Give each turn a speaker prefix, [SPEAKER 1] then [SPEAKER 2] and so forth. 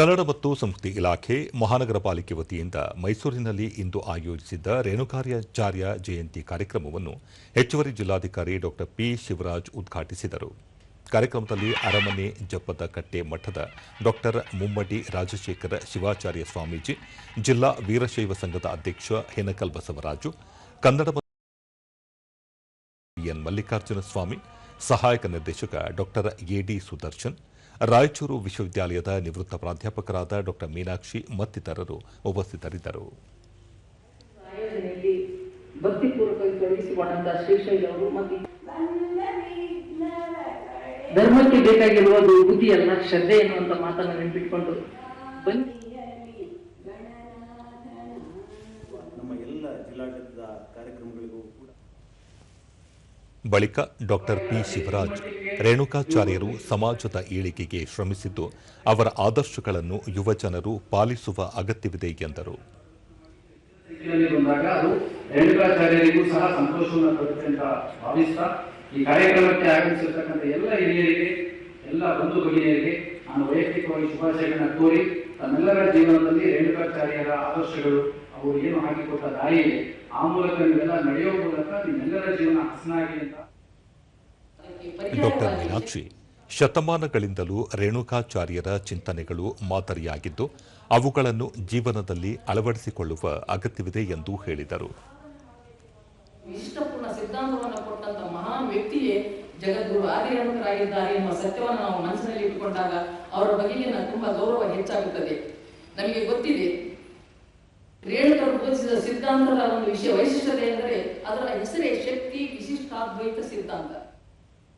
[SPEAKER 1] ಕನ್ನಡ ಮತ್ತು ಸಂಸ್ಕೃತಿ ಇಲಾಖೆ ಮಹಾನಗರ ಪಾಲಿಕೆ ವತಿಯಿಂದ ಮೈಸೂರಿನಲ್ಲಿ ಇಂದು ಆಯೋಜಿಸಿದ್ದ ರೇಣುಕಾಚಾರ್ಯ ಜಯಂತಿ ಕಾರ್ಯಕ್ರಮವನ್ನು ಹೆಚ್ಚುವರಿ ಜಿಲ್ಲಾಧಿಕಾರಿ ಡಾ ಪಿ ಶಿವರಾಜ್ ಉದ್ಘಾಟಿಸಿದರು. ಕಾರ್ಯಕ್ರಮದಲ್ಲಿ ಅರಮನೆ ಜಪ್ಪದ ಕಟ್ಟೆ ಮಠದ ಡಾ ಮುಮ್ಮಡಿ ರಾಜಶೇಖರ ಶಿವಾಚಾರ್ಯ ಸ್ವಾಮೀಜಿ, ಜಿಲ್ಲಾ ವೀರಶೈವ ಸಂಘದ ಅಧ್ಯಕ್ಷ ಹೆನಕಲ್ ಬಸವರಾಜು, ಕನ್ನಡ ಮತ್ತು ಎನ್ ಮಲ್ಲಿಕಾರ್ಜುನ ಸ್ವಾಮಿ, ಸಹಾಯಕ ನಿರ್ದೇಶಕ ಡಾ ಎಡಿ ಸುದರ್ಶನ್, ರಾಯಚೂರು ವಿಶ್ವವಿದ್ಯಾಲಯದ ನಿವೃತ್ತ ಪ್ರಾಧ್ಯಾಪಕರಾದ ಡಾ ಮೀನಾಕ್ಷಿ ಮತ್ತಿತರರು ಉಪಸ್ಥಿತರಿದ್ದರು.
[SPEAKER 2] ಆಯೋಜನೆಯಲ್ಲಿ ಭಕ್ತಿಪೂರ್ವಕವಾಗಿ ತೊಡಗಿಸಿಕೊಂಡಂತಹ ಶ್ರೀಶೈಲವರು ಮತ್ತು ಧರ್ಮಕ್ಕೆ ಬೇಕಾಗಿರುವುದು ಬುದ್ಧಿಯಲ್ಲ, ಶ್ರದ್ಧೆ ಎನ್ನುವಂತ ಮಾತನ್ನು ನೆನಪಿಟ್ಟುಕೊಂಡು ಬನ್ನಿ.
[SPEAKER 3] ನಮ್ಮ ಎಲ್ಲ ಜಿಲ್ಲಾಡಳಿತದ ಕಾರ್ಯಕ್ರಮಗಳಿಗೂ ಕೂಡ
[SPEAKER 1] ಬಳಿಕ ಡಾ ಪಿ ಶಿವರಾಜ್ ರೇಣುಕಾಚಾರ್ಯರು ಸಮಾಜದ ಏಳಿಗೆಗೆ ಶ್ರಮಿಸಿದ್ದು ಅವರ ಆದರ್ಶಗಳನ್ನು ಯುವಜನರು ಪಾಲಿಸುವ ಅಗತ್ಯವಿದೆ ಎಂದರು.
[SPEAKER 4] ರೇಣುಕಾಚಾರ್ಯರಿಗೂ ಸಹ ಸಂತೋಷವನ್ನು ತರುತ್ತೆ ಅಂತ ಭಾವಿಸ್ತಾ ಈ ಕಾರ್ಯಕ್ರಮಕ್ಕೆ ಆಗಮಿಸಿರ್ತಕ್ಕಂಥ ಎಲ್ಲ ಹಿರಿಯರಿಗೆ, ಎಲ್ಲ ಬಂಧು ಭಗಿನಿಯರಿಗೆ ನಾನು ವೈಯಕ್ತಿಕವಾಗಿ ಶುಭಾಶಯಗಳನ್ನ ಕೋರಿ ತಮ್ಮೆಲ್ಲರ ಜೀವನದಲ್ಲಿ ರೇಣುಕಾಚಾರ್ಯರ ಆದರ್ಶಗಳು, ಅವರು ಏನು ಹಾಕಿಕೊಟ್ಟ ದಾರಿ ಇದೆ, ಆ ಮೂಲಕ ನೀವೆಲ್ಲ ನಡೆಯುವ ಮೂಲಕ ನಿಮ್ಮೆಲ್ಲರ ಜೀವನ ಹಸನಾಗಿ ಅಂತ.
[SPEAKER 1] ಡಾ ಮೀನಾಕ್ಷಿ ಶತಮಾನಗಳಿಂದಲೂ ರೇಣುಕಾಚಾರ್ಯರ ಚಿಂತನೆಗಳು ಮಾದರಿಯಾಗಿದ್ದು ಅವುಗಳನ್ನು ಜೀವನದಲ್ಲಿ ಅಳವಡಿಸಿಕೊಳ್ಳುವ ಅಗತ್ಯವಿದೆ ಎಂದು ಹೇಳಿದರು.
[SPEAKER 2] ಇಷ್ಟಪೂರ್ಣ ಸಿದ್ಧಾಂತವನ್ನು ಕೊಟ್ಟಂತ ಮಹಾನ್ ವ್ಯಕ್ತಿಯೇ ಜಗದ್ಗುರು ಆದಿರೇಣುಕರಾಗಿದ್ದಾರೆ ಎನ್ನುವ ಸತ್ಯವನ್ನು ನಾವು ಮನಸ್ಸಿನಲ್ಲಿ ಇಟ್ಟುಕೊಂಡಾಗ ಅವರ ಬಗೆಗಿನ ತುಂಬಾ ಗೌರವ ಹೆಚ್ಚಾಗುತ್ತದೆ. ನಮಗೆ ಗೊತ್ತಿದೆ, ರೇಣುಕರು ಬೋಧಿಸಿದ ಸಿದ್ಧಾಂತದ ಒಂದು ವೈಶಿಷ್ಟ್ಯತೆ ಎಂದರೆ ಅದರ ಹೆಸರೇ ಶಕ್ತಿ ವಿಶಿಷ್ಟಾದ್ವೈತ ಸಿದ್ಧಾಂತ.